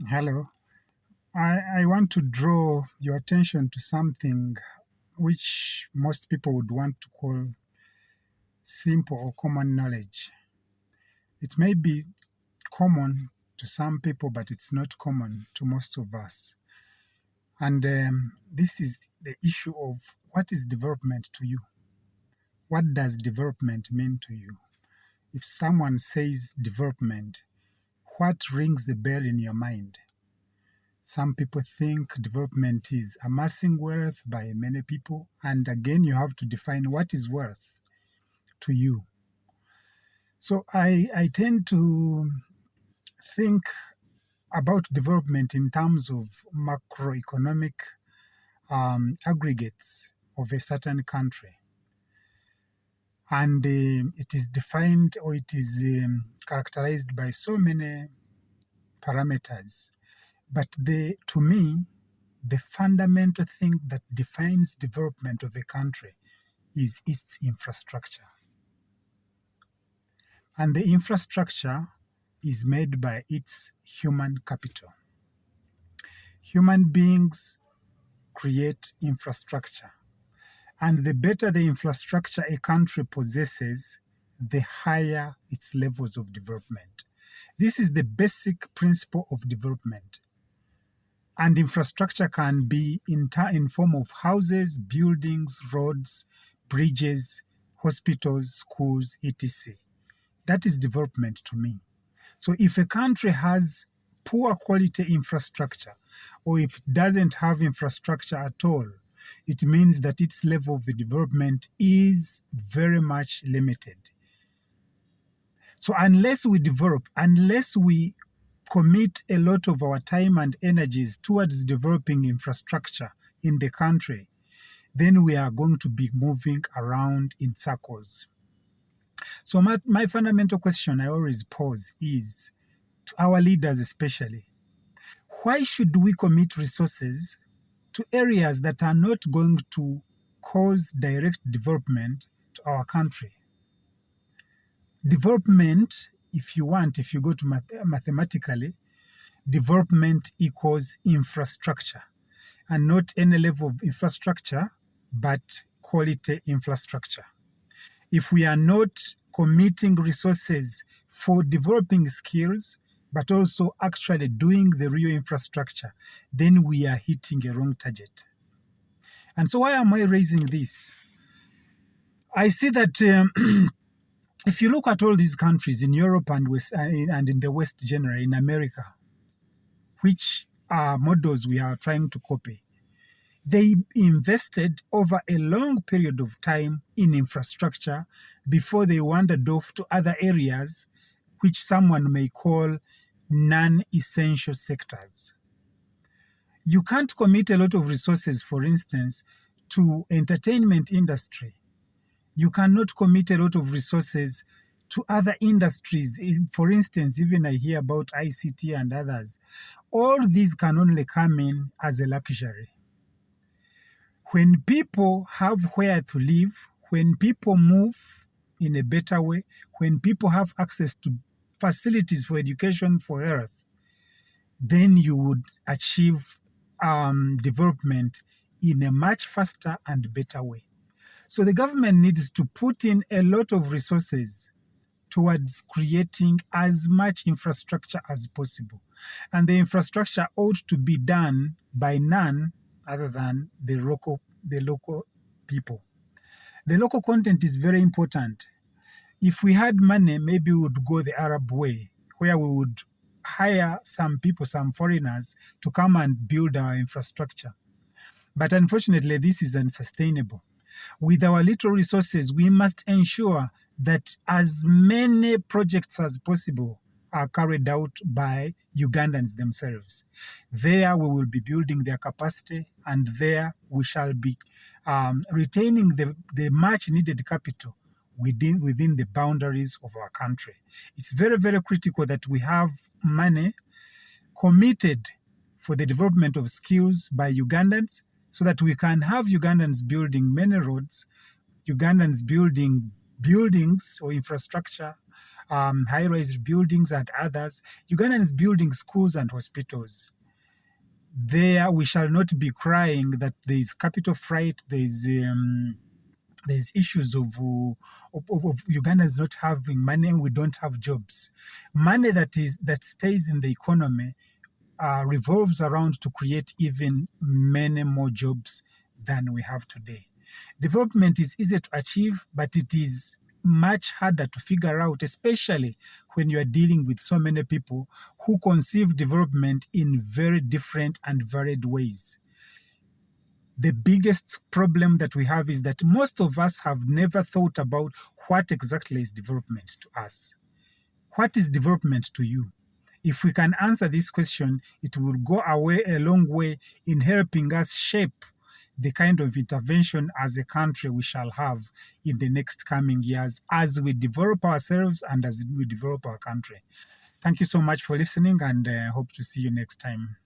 Hello. I want to draw your attention to something which most people would want to call simple or common knowledge. It may be common to some people, but it's not common to most of us. And this is the issue of what is development to you? What does development mean to you? If someone says development, what rings the bell in your mind? Some people think development is amassing wealth by many people. And again, you have to define what is wealth to you. So I tend to think about development in terms of macroeconomic aggregates of a certain country. And it is defined or it is characterized by so many parameters. But to me, the fundamental thing that defines development of a country is its infrastructure. And the infrastructure is made by its human capital. Human beings create infrastructure. And the better the infrastructure a country possesses, the higher its levels of development. This is the basic principle of development. And infrastructure can be in form of houses, buildings, roads, bridges, hospitals, schools, etc. That is development to me. So if a country has poor quality infrastructure, or if it doesn't have infrastructure at all, it means that its level of development is very much limited. So unless we develop, unless we commit a lot of our time and energies towards developing infrastructure in the country, then we are going to be moving around in circles. So my fundamental question I always pose is, to our leaders especially, why should we commit resources to areas that are not going to cause direct development to our country? Development, if you go to mathematically, development equals infrastructure, and not any level of infrastructure, but quality infrastructure. If we are not committing resources for developing skills, but also actually doing the real infrastructure, then we are hitting a wrong target. And so why am I raising this? I see that if you look at all these countries in Europe and in the West generally, in America, which are models we are trying to copy, they invested over a long period of time in infrastructure before they wandered off to other areas, which someone may call non-essential sectors. You can't commit a lot of resources, for instance, to entertainment industry. You cannot commit a lot of resources to other industries. For instance, even I hear about ICT and others. All these can only come in as a luxury. When people have where to live, when people move in a better way, when people have access to facilities for education, for health, then you would achieve development in a much faster and better way. So the government needs to put in a lot of resources towards creating as much infrastructure as possible. And the infrastructure ought to be done by none other than the local people. The local content is very important. If we had money, maybe we would go the Arab way, where we would hire some people, some foreigners, to come and build our infrastructure. But unfortunately, this is unsustainable. With our little resources, we must ensure that as many projects as possible are carried out by Ugandans themselves. There we will be building their capacity, and there we shall be retaining the much needed capital within the boundaries of our country. It's very, very critical that we have money committed for the development of skills by Ugandans, so that we can have Ugandans building many roads, Ugandans building buildings or infrastructure, high-rise buildings and others. Uganda is building schools and hospitals. There, we shall not be crying that there is capital flight, there's issues of Ugandans not having money and we don't have jobs. Money that stays in the economy revolves around to create even many more jobs than we have today. Development is easy to achieve, but it is much harder to figure out, especially when you are dealing with so many people who conceive development in very different and varied ways. The biggest problem that we have is that most of us have never thought about what exactly is development to us. What is development to you? If we can answer this question, it will go a long way in helping us shape the kind of intervention as a country we shall have in the next coming years as we develop ourselves and as we develop our country. Thank you so much for listening, and hope to see you next time.